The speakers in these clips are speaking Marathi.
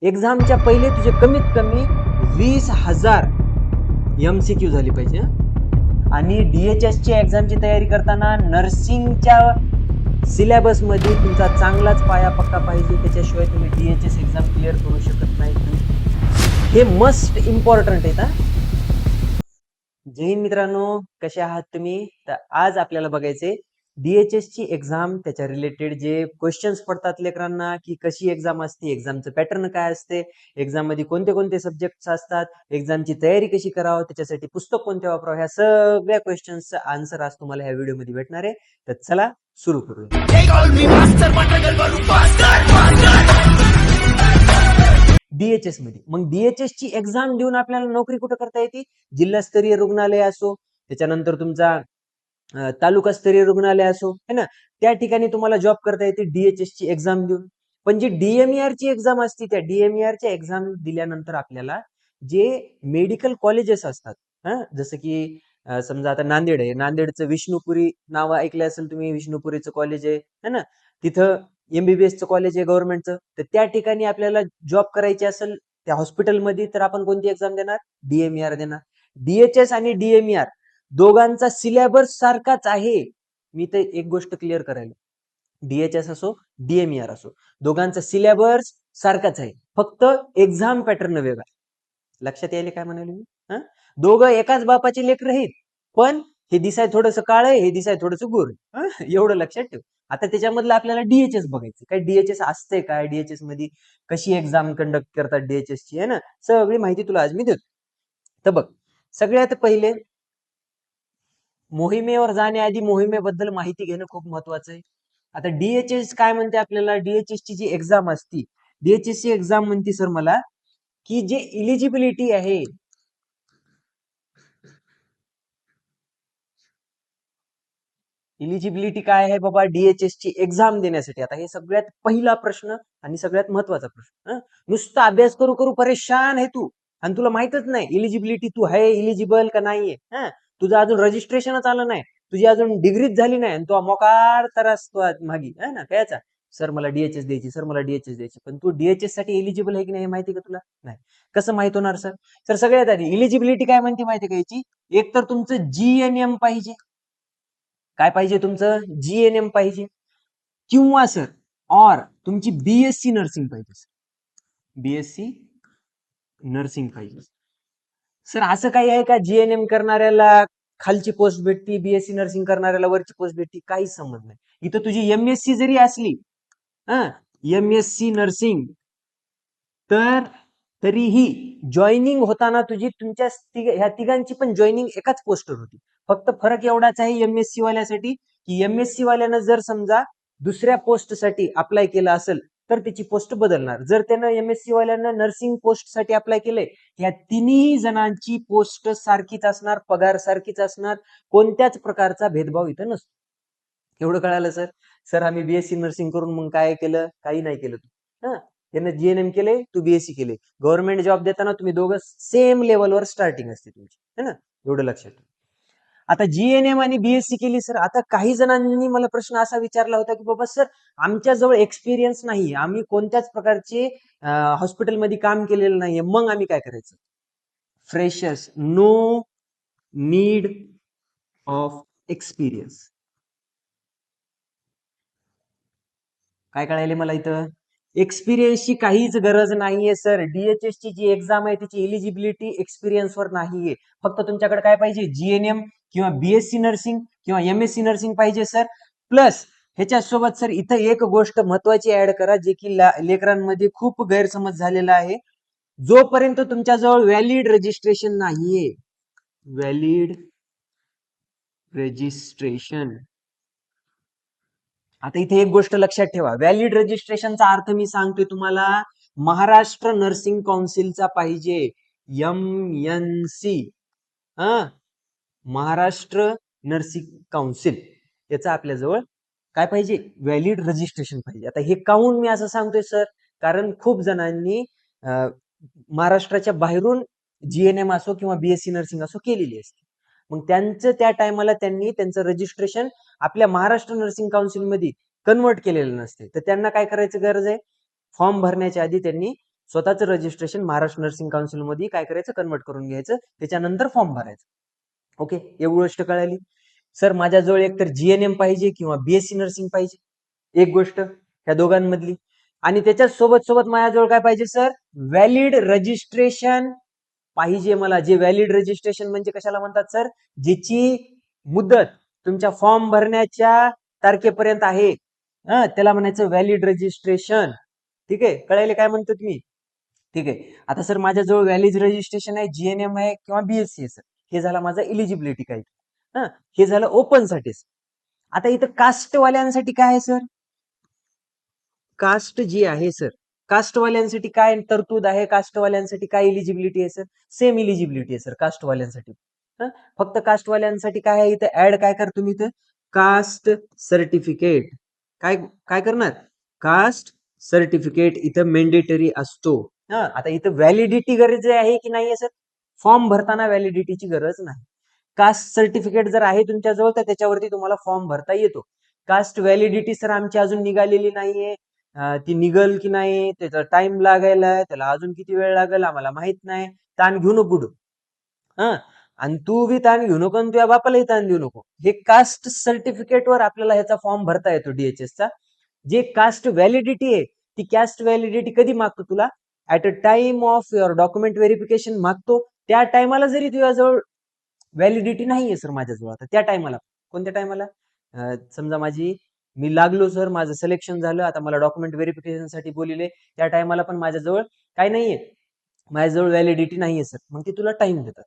एक्झामच्या पहिले तुझे कमीत कमी 20,000 MCQ झाली पाहिजे. आणि DHS ची एक्झामची तयारी करताना नर्सिंगच्या सिलेबस मध्ये तुमचा चांगलाच पाया पक्का पाहिजे, त्याच्याशिवाय तुम्ही DHS एक्झाम क्लिअर करू शकत नाही. हे मस्ट इम्पॉर्टंट आहे. जय हिंद मित्रांनो, कसे आहात तुम्ही? तर आज आपल्याला बघायचे DHS ची एक्झाम, त्याच्या रिलेटेड जे क्वेश्चन्स पडतात लेकरांना, की कशी एक्झाम असते, एक्झामचं पॅटर्न काय असते, एक्झाम मध्ये कोणते कोणते सब्जेक्ट असतात, एक्झामची तयारी कशी करावं, त्याच्यासाठी पुस्तक कोणते वापरावं, ह्या सगळ्या क्वेश्चन्सचं आन्सर आज तुम्हाला ह्या व्हिडिओमध्ये भेटणार आहे. तर चला सुरू करूया. DHS मध्ये मग DHS ची एक्झाम देऊन आपल्याला नोकरी कुठं करता येते? जिल्हास्तरीय रुग्णालय असो, त्याच्यानंतर तुमचा तालुकास्तरीय रुग्णालय असो, है ना, त्या ठिकाणी तुम्हाला जॉब करता येते DHS ची एक्झाम देऊन. पण जी DMER ची एक्झाम असते, त्या DMER च्या एक्झाम दिल्यानंतर आपल्याला जे मेडिकल कॉलेजेस असतात, जसं की समजा आता नांदेड आहे, नांदेडचं विष्णुपुरी नाव ऐकलं असेल तुम्ही, विष्णुपुरीचं कॉलेज आहे, है ना, तिथं MBBS चं कॉलेज आहे गव्हर्नमेंटचं. तर त्या ठिकाणी आपल्याला जॉब करायची असेल त्या हॉस्पिटलमध्ये, तर आपण कोणती एक्झाम देणार? DMER देणार. DHS आणि DMER दोघांचा सिलेबस सारखाच आहे. मी तर एक गोष्ट क्लिअर करायला, DHS असो DMER असो, दोघांचा सिलेबस सारखाच आहे, फक्त एक्झाम पॅटर्न वेगळा. लक्षात यायला काय म्हणाले मी? दोघं एकाच बापाचे लेकर आहेत, पण हे दिसाय थोडस काळ आहे, हे दिसाय थोडस गोर आहे. एवढं लक्षात ठेव. आता त्याच्यामधलं आपल्याला DHS बघायचं, काय DHS असते काय, DHS मध्ये कशी एक्झाम कंडक्ट करतात DHS ची, आहे ना, सगळी माहिती तुला आज मी देतो. तर बघ, सगळ्यात पहिले मोहिमेवर जाण्याआधी मोहिमेबद्दल माहिती घेणं खूप महत्वाचं आहे. आता DHS काय म्हणते आपल्याला? DHS ची जी एक्झाम असती, DHS ची एक्झाम म्हणते सर मला, की जे इलिजिबिलिटी आहे, इलिजिबिलिटी काय आहे बाबा DHS ची एक्झाम देण्यासाठी? आता हे सगळ्यात पहिला प्रश्न आणि सगळ्यात महत्वाचा प्रश्न. नुसता अभ्यास करू करू परेशान आहे तू, आणि तुला माहितच नाही इलिजिबिलिटी तू आहे इलिजिबल का नाहीये. तुझं अजून रजिस्ट्रेशनच आलं नाही, तुझी अजून डिग्रीच झाली नाही, आणि तो मोकार त्रास तो मागी, है ना, कायचा? सर मला DHS द्यायची, सर मला DHS द्यायची. पण तू DHS साठी एलिजिबल आहे की नाही माहिती का तुला? नाही. कसं माहित होणार सर? सर सगळ्यात आधी इलिजिबिलिटी काय म्हणते माहिती का याची? एक तर तुमचं GNM पाहिजे. काय पाहिजे तुमचं? GNM पाहिजे, किंवा सर और तुमची BSc नर्सिंग पाहिजे. BSc नर्सिंग पाहिजे. सर असं काही आहे का GNM करणाऱ्याला खालची पोस्ट भेटती, BSc नर्सिंग करणाऱ्याला वरची पोस्ट भेटती? काहीच संबंध नाही. इथं तुझी MSc जरी असली, MSc नर्सिंग, तर तरीही जॉईनिंग होताना तुझी तुमच्या ह्या तिघांची पण जॉईनिंग एकाच पोस्टवर होती. फक्त फरक एवढाच आहे MSc वाल्यासाठी, की MSc वाल्यानं जर समजा दुसऱ्या पोस्टसाठी अप्लाय केलं असेल, तर त्याची पोस्ट बदलणार. जर त्यानं MSc वाल्यानं नर्सिंग पोस्ट साठी अप्लाय केले, या तिन्ही जणांची पोस्ट सारखीच असणार, पगार सारखीच असणार, कोणत्याच प्रकारचा भेदभाव इथं नसतो. एवढं कळालं सर? सर आम्ही BSc नर्सिंग करून मग काय केलं? काही नाही केलं तू. त्यानं GNM केले, तू BSc केले. गव्हर्नमेंट जॉब देताना तुम्ही दोघं सेम लेवलवर स्टार्टिंग असते तुमची, है ना, एवढं लक्षात ठेवा. आता GNM आणि BSc केली सर. आता काही जणांनी मला प्रश्न असा विचारला होता, की बाबा सर आमच्या जवळ एक्सपिरियन्स नाही, आम्ही कोणत्याच प्रकारचे हॉस्पिटलमध्ये काम केलेलं नाहीये, मग आम्ही काय करायचं? Freshers, no need of experience. काय कळायले मला इथं? एक्सपिरियन्सची काहीच गरज नाहीये सर. DHS ची जी एक्झाम आहे त्याची एलिजिबिलिटी एक्सपिरियन्सवर नाहीये. फक्त तुमच्याकडे काय पाहिजे? GNM किंवा BSc नर्सिंग किंवा MSc नर्सिंग पाहिजे सर. प्लस ह्याच्यासोबत सर इथं एक गोष्ट महत्वाची ऍड करा, जे की लेकरांमध्ये खूप गैरसमज झालेला आहे. जोपर्यंत तुमच्याजवळ व्हॅलिड रजिस्ट्रेशन नाहीये, व्हॅलिड रजिस्ट्रेशन, आता इथे एक गोष्ट लक्षात ठेवा, व्हॅलिड रजिस्ट्रेशनचा अर्थ मी सांगतोय तुम्हाला, महाराष्ट्र नर्सिंग काउन्सिलचा पाहिजे, MNC. महाराष्ट्र नर्सिंग काउन्सिल, याचा आपल्याजवळ काय पाहिजे? व्हॅलिड रजिस्ट्रेशन पाहिजे. आता हे काहून मी असं सांगतोय सर? कारण खूप जणांनी महाराष्ट्राच्या बाहेरून GNM असो किंवा BSc नर्सिंग असो केलेली असते. मग त्यांचं त्या टायमाला त्यांनी त्यांचं रजिस्ट्रेशन आपल्या महाराष्ट्र नर्सिंग काउन्सिल मध्ये कन्वर्ट केलेलं नसते. तर त्यांना काय करायचं गरज आहे? फॉर्म भरण्याच्या आधी त्यांनी स्वतःचं रजिस्ट्रेशन महाराष्ट्र नर्सिंग काउन्सिल मध्ये काय करायचं, कन्वर्ट करून घ्यायचं, त्याच्यानंतर फॉर्म भरायचं. ओके, एवढी गोष्ट कळाली. सर माझ्याजवळ एक तर जीएनएम पाहिजे किंवा बीएससी नर्सिंग पाहिजे, एक गोष्ट ह्या दोघांमधली. आणि त्याच्या सोबत सोबत माझ्याजवळ काय पाहिजे सर, व्हॅलिड रजिस्ट्रेशन पाहिजे मला. जे व्हॅलिड रजिस्ट्रेशन म्हणजे कशाला म्हणतात सर, ज्याची मुदत तुमच्या फॉर्म भरण्याच्या तारखेपर्यंत आहे, त्याला म्हणायचं व्हॅलिड रजिस्ट्रेशन. ठीक आहे, कळायला काय म्हणतो तुम्ही? ठीक आहे. आता सर माझ्याजवळ व्हॅलिड रजिस्ट्रेशन आहे, जीएनएम आहे किंवा बीएससी आहे सर, हे झाला माझा इलिजिबिलिटी काही. हे झालं ओपन साठी. आता इथं कास्टवाल्यांसाठी काय आहे सर, कास्ट जी आहे सर, कास्टवाल्यांसाठी काय तरतूद आहे, कास्टवाल्यांसाठी काय इलिजिबिलिटी आहे सर, सेम इलिजिबिलिटी आहे सर कास्टवाल्यांसाठी. फक्त कास्टवाल्यांसाठी काय आहे इथं ऍड, काय कर तुम्ही इथं, कास्ट सर्टिफिकेट. काय काय करणार, कास्ट सर्टिफिकेट इथं मेंडेटरी असतो. आता इथं व्हॅलिडिटी गरज आहे की नाही सर, फॉर्म भरताना व्हॅलिडिटीची गरज नाही. कास्ट सर्टिफिकेट जर आहे तुमच्याजवळ तर त्याच्यावरती तुम्हाला फॉर्म भरता येतो. कास्ट व्हॅलिडिटी सर आमची अजून निघालेली नाहीये, ती निघल की नाही, त्याचा टाइम लागायला, त्याला अजून किती वेळ लागेल आम्हाला माहित नाही. ताण घेऊ नको बुडू. आणि तू बी ताण घेऊ नको आणि तुझ्या बापालाही ताण देऊ नको. हे कास्ट सर्टिफिकेट वर आपल्याला ह्याचा फॉर्म भरता येतो DHS चा. जे कास्ट व्हॅलिडिटी आहे, ती कास्ट व्हॅलिडिटी कधी मागतो तुला, at a time of your document verification मागतो. त्या टायमाला जरी तुझ्याजवळ व्हॅलिडिटी नाहीये सर माझ्याजवळ, आता त्या टायमाला, कोणत्या टायमाला, समजा मी लागलो सर, माझं सिलेक्शन झालं, आता मला डॉक्युमेंट व्हेरिफिकेशन साठी बोलिले, त्या टायमाला पण माझ्याजवळ काय नाहीये, माझ्याजवळ व्हॅलिडिटी नाहीये सर, मग ते तुला टाइम देतात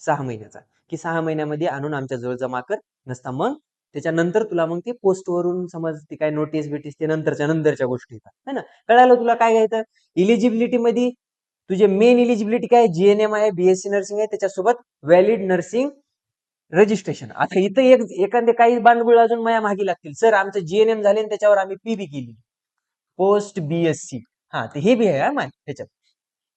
6 महिन्याचा, की 6 महिन्यामध्ये आणून आमच्याजवळ जमा कर. नसता मग त्याच्यानंतर तुला मग ते पोस्टवरून समज ती काय नोटीस बिटीस ते नंतरच्या गोष्टी येतात, है ना. कळालं तुला काय घ्यायचं. इलिजिबिलिटी मध्ये तुझे मेन इलिजिबिलिटी काय, जीएनएम आहे, बीएससी नर्सिंग आहे, त्याच्यासोबत व्हॅलिड नर्सिंग रजिस्ट्रेशन. आता इथं एखादे काही बांधगुळ अजून माझ्या मागे लागतील, सर आमचं जीएनएम झाले आणि त्याच्यावर आम्ही पीबी केली, पोस्ट बीएससी. ते हे बी आहे त्याच्यात,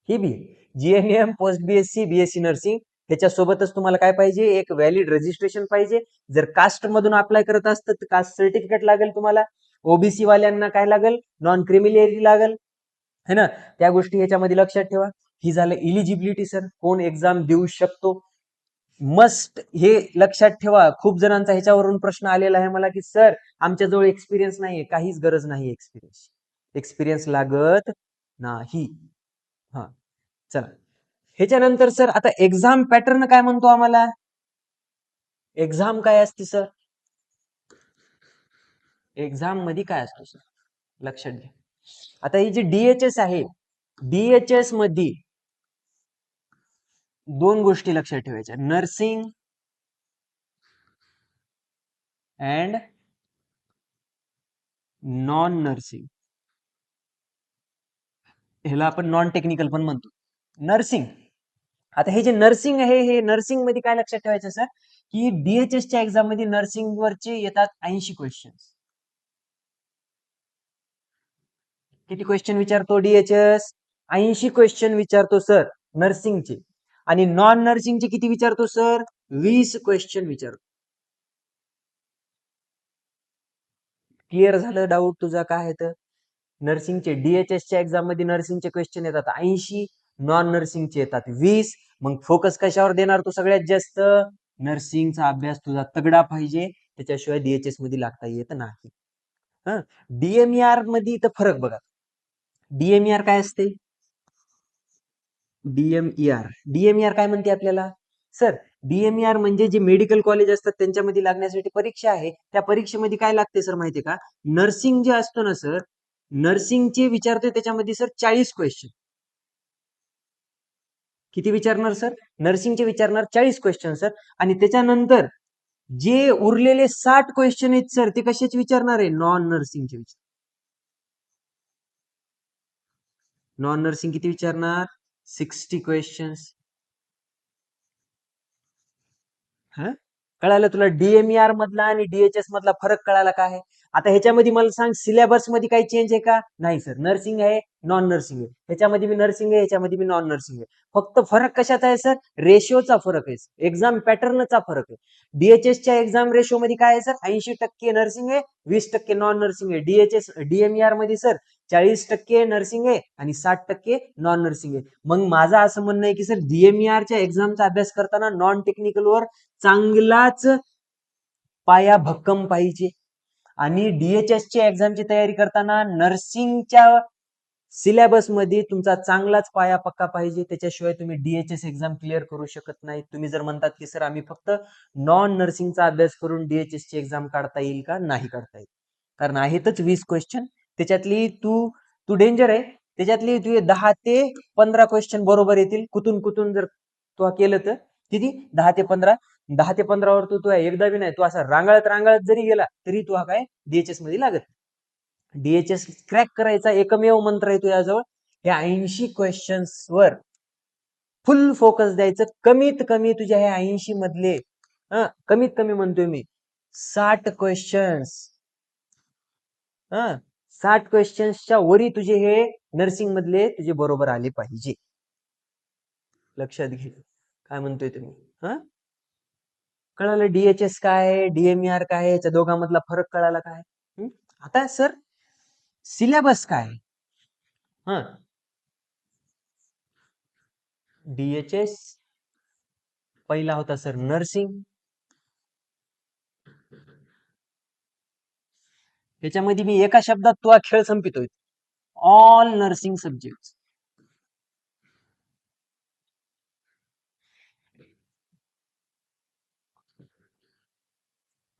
हे B GNM, post BSc, BSc nursing, त्याच्यासोबतच तुम्हाला काय पाहिजे, एक व्हॅलिड रजिस्ट्रेशन पाहिजे. जर कास्ट मधून अप्लाय करत असतं तर कास्ट सर्टिफिकेट लागेल तुम्हाला. ओबीसी वाल्यांना काय लागेल, नॉन क्रिमिलियरी लागेल, है ना. त्या गोष्टी ह्याच्यामध्ये लक्षात ठेवा. ही झालं इलिजिबिलिटी सर, कोण एक्झाम देऊ शकतो. मस्ट हे लक्षात ठेवा. खूप जणांचा ह्याच्यावरून प्रश्न आलेला आहे मला, की सर आमच्याजवळ एक्सपिरियन्स नाहीये. काहीच गरज नाही एक्सपिरियन्स लागत नाही. हा, चला ह्याच्यानंतर सर आता एक्झाम पॅटर्न काय म्हणतो आम्हाला, एक्झाम काय असते सर, एक्झाम मध्ये काय असतो सर, लक्षात घ्या. आता ही जी DHS आहे, DHS मध्ये दोन गोष्टी लक्षात ठेवायच्या, नर्सिंग अँड नॉन नर्सिंग. ह्याला आपण नॉन टेक्निकल पण म्हणतो, नर्सिंग. आता हे जे नर्सिंग आहे, हे नर्सिंग मध्ये काय लक्षात ठेवायचं सर, की DHS च्या एक्झाम मध्ये नर्सिंग वरचे येतात 80 क्वेश्चन. किती क्वेश्चन विचारतो DHS, 80 क्वेश्चन विचारतो सर नर्सिंगचे. आणि नॉन नर्सिंगचे किती विचारतो सर, 20 क्वेश्चन विचारतो. क्लिअर झालं डाऊट तुझा काय आहे तर. नर्सिंगचे DHS च्या एक्झाम मध्ये नर्सिंगचे क्वेश्चन येतात 80, नॉन नर्सिंगचे येतात 20. मग फोकस कशावर देणार तू सगळ्यात जास्त, नर्सिंगचा अभ्यास तुझा तगडा पाहिजे, त्याच्याशिवाय DHS मध्ये लागता येत नाही. DMER मध्ये इथं फरक बघा. DMER काय असते, DMER काय म्हणते आपल्याला सर, DMER म्हणजे जे मेडिकल कॉलेज असतात त्यांच्यामध्ये लागण्यासाठी परीक्षा आहे. त्या परीक्षेमध्ये काय लागते सर माहितीये का, नर्सिंग जे असतो ना सर, नर्सिंगचे विचारतोय त्याच्यामध्ये सर 40 क्वेश्चन. किती विचारणार सर, नर्सिंगचे विचारणार 40 क्वेश्चन सर. आणि त्याच्यानंतर जे उरलेले 60 क्वेश्चन आहेत सर, ते कशाचे विचारणार आहे, नॉन नर्सिंगचे विचार. नॉन नर्सिंग किती विचारणार, 60 क्वेश्चन्स. कळालं तुला DMER मधला आणि DHS मधला फरक कळाला काय आहे. आता ह्याच्यामध्ये मला सांग, सिलेबस मध्ये काही चेंज आहे का, नाही सर. नर्सिंग आहे, नॉन नर्सिंग आहे, ह्याच्यामध्ये मी नर्सिंग आहे, ह्याच्यामध्ये मी नॉन नर्सिंग आहे. फक्त फरक कशाचा आहे सर, रेशिओचा फरक आहे, एक्झाम पॅटर्नचा फरक आहे. DHS च्या एक्झाम रेशो मध्ये काय आहे सर, 80% नर्सिंग आहे, 20% नॉन नर्सिंग आहे. DMER मध्ये सर 40% नर्सिंग आहे आणि 60% नॉन नर्सिंग आहे. मग माझं असं म्हणणं आहे की सर DMER च्या एक्झामचा अभ्यास करताना नॉन टेक्निकलवर चांगलाच पाया भक्कम पाहिजे आणि DHS ची एक्झामची तयारी करताना नर्सिंगच्या सिलेबस मध्ये तुमचा चांगलाच पाया पक्का पाहिजे. त्याच्याशिवाय तुम्ही DHS एक्झाम क्लिअर करू शकत नाही. तुम्ही जर म्हणतात की सर आम्ही फक्त नॉन नर्सिंगचा अभ्यास करून DHS ची एक्झाम काढता येईल का? नाही काढता येईल. कारण आहेतच 20 क्वेश्चन. त्याच्यातली तू तू डेंजर आहे. त्याच्यातली तुझे 10 ते 15 क्वेश्चन बरोबर येतील. कुठून कुठून जर तू केलं तर किती 10 ते 15 10 ते 15 वर तू एकदा बी नाही तू असा रांगाळत रांगाळत जरी गेला तरी तू काय DHS मध्ये लागत. DHS क्रॅक करायचा एकमेव मंत्र आहे तुझ्याजवळ. या 80 क्वेश्चन्स वर फुल फोकस द्यायचं. कमीत कमी तुझ्या ह्या 80 मधले कमीत कमी म्हणतोय मी 60 क्वेश्चन्स 60 क्वेश्चन्सच्या वरी तुझे हे नर्सिंग मधले तुझे बरोबर आले पाहिजे. लक्षात घे काय म्हणतोय तुम्ही. कळालं DHS काय आहे, DMER काय आहे, त्या दोघांमधला फरक कळाला काय. आता सर सिलेबस काय. DHS पहिला होता सर नर्सिंग. त्याच्यामध्ये मी एका शब्दात तो खेळ संपितोय. All nursing subject.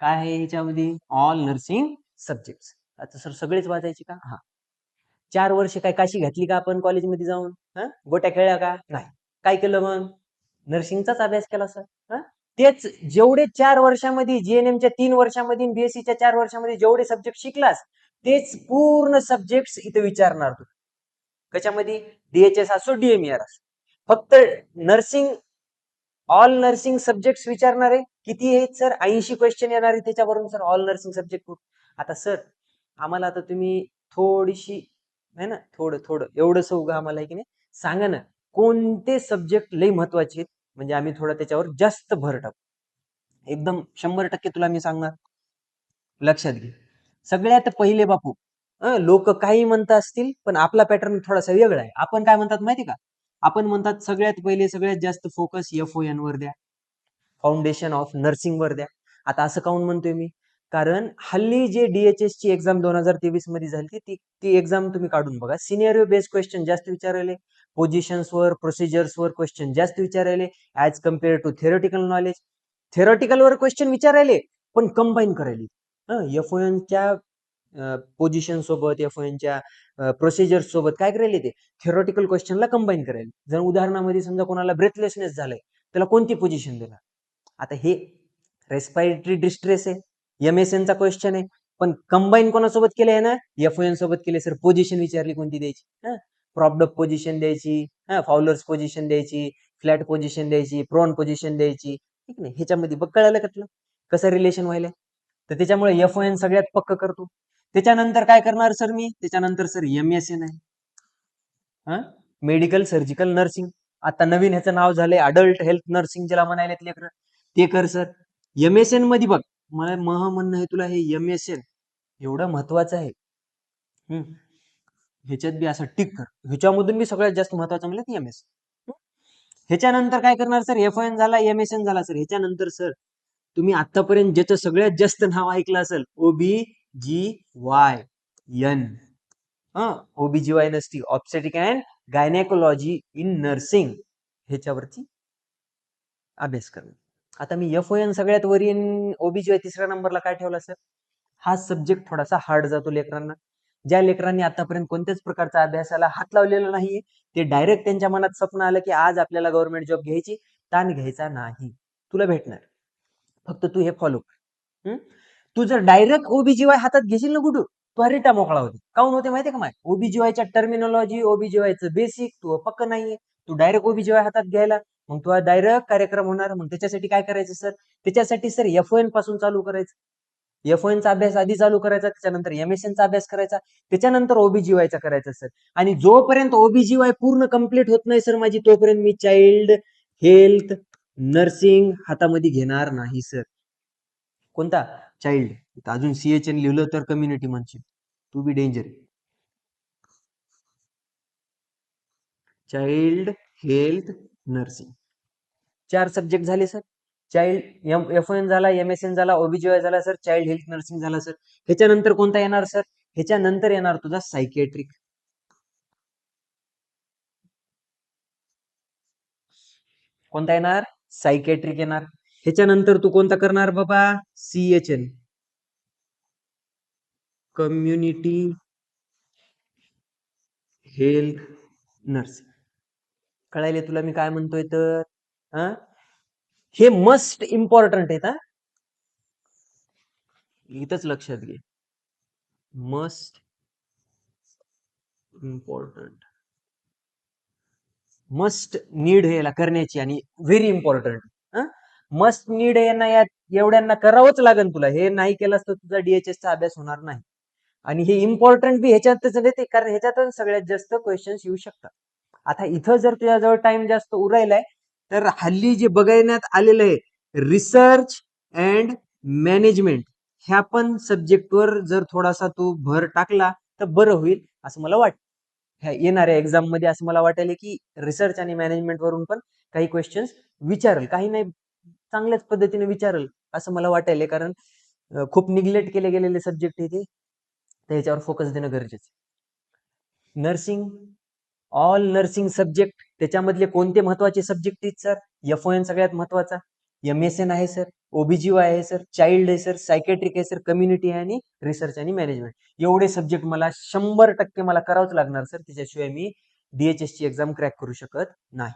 काय आहे ह्याच्यामध्ये ऑल नर्सिंग सब्जेक्ट. आता सर सगळेच वाचायचे का? 4 वर्ष काय काशी घातली का आपण कॉलेजमध्ये जाऊन? गोट्या खेळल्या का? नाही. काय केलं मग? नर्सिंगचाच अभ्यास केला सर. तेच जेवढे 4 वर्षामध्ये GNMच्या 3 वर्षामध्ये BSCच्या 4 वर्षामध्ये जेवढे सब्जेक्ट शिकलास तेच पूर्ण सब्जेक्ट इथे विचारणार तू. कशामध्ये? DHS असो DMER असो. फक्त नर्सिंग ऑल नर्सिंग सब्जेक्ट विचारणार आहे. किती आहेत सर? 80 क्वेश्चन येणार आहे त्याच्यावरून सर ऑल नर्सिंग सब्जेक्ट. आता सर आम्हाला आता तुम्ही थोडीशी आहे ना थोडं थोडं एवढंच उगा आम्हाला आहे की नाही सांगा ना कोणते सब्जेक्ट लई महत्वाचे आहेत म्हणजे आम्ही थोडं त्याच्यावर जास्त भर टाकू. एकदम 100% तुला मी सांगणार. लक्षात घे. सगळ्यात पहिले बापू लोक काही म्हणत असतील पण आपला पॅटर्न थोडासा वेगळा आहे. आपण काय म्हणतात माहिती का? आपण म्हणतात सगळ्यात पहिले सगळ्यात जास्त फोकस FON वर द्या. फाउंडेशन ऑफ नर्सिंग वर द्या. आता असं काऊन म्हणतोय मी? कारण हल्ली जे DHS ची एक्झाम 2023 मध्ये झाली ती एक्झाम तुम्ही काढून बघा. सिनेरिओ बेस्ड क्वेश्चन जास्त विचारले, पोझिशन्स वर प्रोसिजर्स वर क्वेश्चन जास्त विचारले as compare to theoretical knowledge. Theoretical वर क्वेश्चन विचारायले पण कंबाईन करायले. FONच्या पोझिशन सोबत FONच्या प्रोसिजर्स सोबत काय करायले ते थेरोटिकल क्वेश्चनला कंबाईन करायले. जर उदाहरणामध्ये समजा कोणाला ब्रेथलेसनेस झालंय त्याला कोणती पोझिशन देणार? आता हे रेस्पिरेटरी डिस्ट्रेस आहे, MSN चा क्वेश्चन आहे, पण कंबाईन कोणासोबत केलंय ना? FON सोबत केले सर. पोझिशन विचारली कोणती द्यायची? प्रॉप्ड पोझिशन द्यायची, फाउलर्स पोझिशन द्यायची, फ्लॅट पोझिशन द्यायची, प्रोन पोझिशन द्यायची. ठीक नाही ह्याच्यामध्ये बघ कळालं का तुला कसं रिलेशन व्हायला. तर त्याच्यामुळे FON सगळ्यात पक्क करतो. त्याच्यानंतर काय करणार सर मी? त्याच्यानंतर सर MSN आहे, मेडिकल सर्जिकल नर्सिंग. आता नवीन ह्याचं नाव झालंय अडल्ट हेल्थ नर्सिंग ज्याला म्हणायला लेकर ते कर सर. MSN मध्ये बघ मला म्हणणं आहे तुला हे MSN एवढं महत्वाचं आहे. ह्याच्यात बी असं टिक कर. ह्याच्यामधून बी सगळ्यात जास्त महत्वाचं म्हणलं MSN. ह्याच्यानंतर काय करणार सर? FON झाला, MSN झाला सर. ह्याच्यानंतर सर तुम्ही आतापर्यंत ज्याचं सगळ्यात जास्त नाव ऐकलं असेल OBGYN. OBGY नसती obstetric and gynaecology in nursing ह्याच्यावरती अभ्यास करणं. आता मी FON सगळ्यात वरील OBGY तिसऱ्या नंबरला काय ठेवला सर? हा सब्जेक्ट थोडासा हार्ड जातो लेकरांना. ज्या लेकरांनी आतापर्यंत कोणत्याच प्रकारचा अभ्यासाला हात लावलेला नाहीये ते डायरेक्ट त्यांच्या मनात स्वप्न आलं की आज आपल्याला गव्हर्नमेंट जॉब घ्यायची, ताण घ्यायचा नाही, तुला भेटणार. फक्त तू हे फॉलो कर. तू जर डायरेक्ट OBGY हातात घेशील ना कुठं तो रिटा मोकळा होते. काऊन होते माहितीये का? माय OBGYच्या टर्मिनॉलॉजी OBGYचं बेसिक तू पक्क नाहीये. तू डायरेक्ट OBGY हातात घ्यायला मग तुला डायरेक्ट कार्यक्रम होणार. मग त्याच्यासाठी काय करायचं सर? त्याच्यासाठी सर FON पासून चालू करायचं. FONचा अभ्यास आधी चालू करायचा, त्याच्यानंतर MSNचा अभ्यास करायचा, त्याच्यानंतर OBGYचा करायचा सर. आणि जोपर्यंत OBGY पूर्ण कम्प्लीट होत नाही सर माझी तोपर्यंत मी चाइल्ड हेल्थ नर्सिंग हातामध्ये घेणार नाही सर. कोणता? चाइल्ड. अजून CHN लिहिलं तर कम्युनिटी म्हणशील तू be danger. Child health nursing. 4 subject झाले सर. चाइल्ड एफ-एन झाला, एम-एस-एन झाला, ओबीजीवाय झाला सर, चाइल्ड हेल्थ नर्सिंग झाला सर. ह्याच्यानंतर कोणता येणार सर? ह्याच्यानंतर येणार तुझा सायकेट्रिक. कोणता येणार? सायकेट्रिक येणार. ह्याच्यानंतर तू कोणता करणार बाबा? CHN, community health nursing. कळायले तुला मी काय म्हणतोय तर? हा, हे मस्ट इम्पॉर्टंट आहेत. हा, इथंच लक्षात घे. मस्ट इम्पॉर्टंट, मस्ट नीड याला करण्याची आणि व्हेरी इम्पॉर्टंट. मस्ट नीड यांना या एवढ्यांना करावंच लागेल तुला. हे नाही केलंस तर तुझा DHSचा अभ्यास होणार नाही. आणि हे इम्पॉर्टंट बी ह्याच्यातच येते, कारण ह्याच्यातच सगळ्यात जास्त क्वेश्चन्स येऊ शकतात. आता इथं जर तुझ्याजवळ टाइम जास्त उरायलाय तर हल्ली जे बघण्यात आलेलं आहे रिसर्च अँड मॅनेजमेंट, ह्या पण सब्जेक्टवर जर थोडासा तू भर टाकला तर बरं होईल असं मला वाटतं. ह्या येणाऱ्या एक्झाम मध्ये असं मला वाटेल की रिसर्च आणि मॅनेजमेंट वरून पण काही क्वेश्चन्स विचारल, काही नाही चांगल्याच पद्धतीने विचारल असं मला वाटेल. कारण खूप निग्लेक्ट केले गेलेले सब्जेक्ट आहे ते, त्याच्यावर फोकस देणं गरजेचं. नर्सिंग, ऑल नर्सिंग सब्जेक्ट, त्याच्यामधले कोणते महत्वाचे सब्जेक्ट आहेत सर? एफ-ओ-एन सगळ्यात महत्वाचा, एम-एस-एन आहे सर, ओबीजीवाय आहे सर, चाइल्ड आहे सर, सायकेट्रिक आहे सर, कम्युनिटी आहे आणि रिसर्च आणि मॅनेजमेंट. एवढे सब्जेक्ट मला 100% मला करावंच लागणार सर, त्याच्याशिवाय मी DHS ची एक्झाम क्रॅक करू शकत नाही.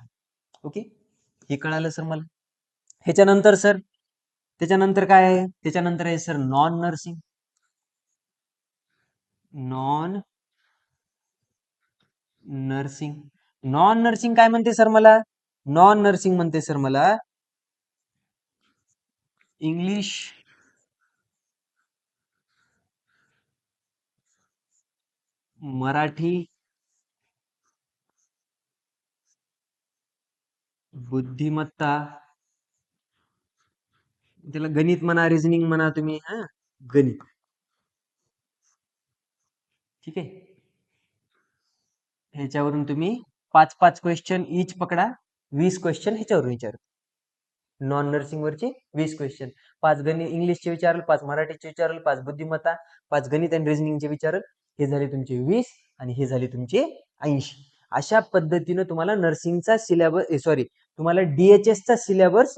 ओके, हे कळालं सर मला. ह्याच्यानंतर सर, त्याच्यानंतर काय आहे? त्याच्यानंतर आहे sir non nursing. Non nursing, non nursing काय म्हणते सर मला? नॉन नर्सिंग म्हणते सर मला इंग्लिश, मराठी, बुद्धिमत्ता, त्याला गणित म्हणा, रिझनिंग म्हणा तुम्ही. हा, गणित. ठीक आहे, ह्याच्यावरून तुम्ही 5-5 क्वेश्चन इच पकडा, 20 क्वेश्चन ह्याच्यावरून विचार. नॉन नर्सिंग वरचे 20 क्वेश्चन, 5 गणित इंग्लिशचे विचारल, 5 मराठीचे विचारल, 5 बुद्धिमत्ता, 5 गणित आणि रिझनिंगचे विचारल. हे झाले तुमचे 20 आणि हे झाले तुमचे 80. अशा पद्धतीनं तुम्हाला नर्सिंगचा सिलेबस, सॉरी, तुम्हाला DHSचा सिलेबस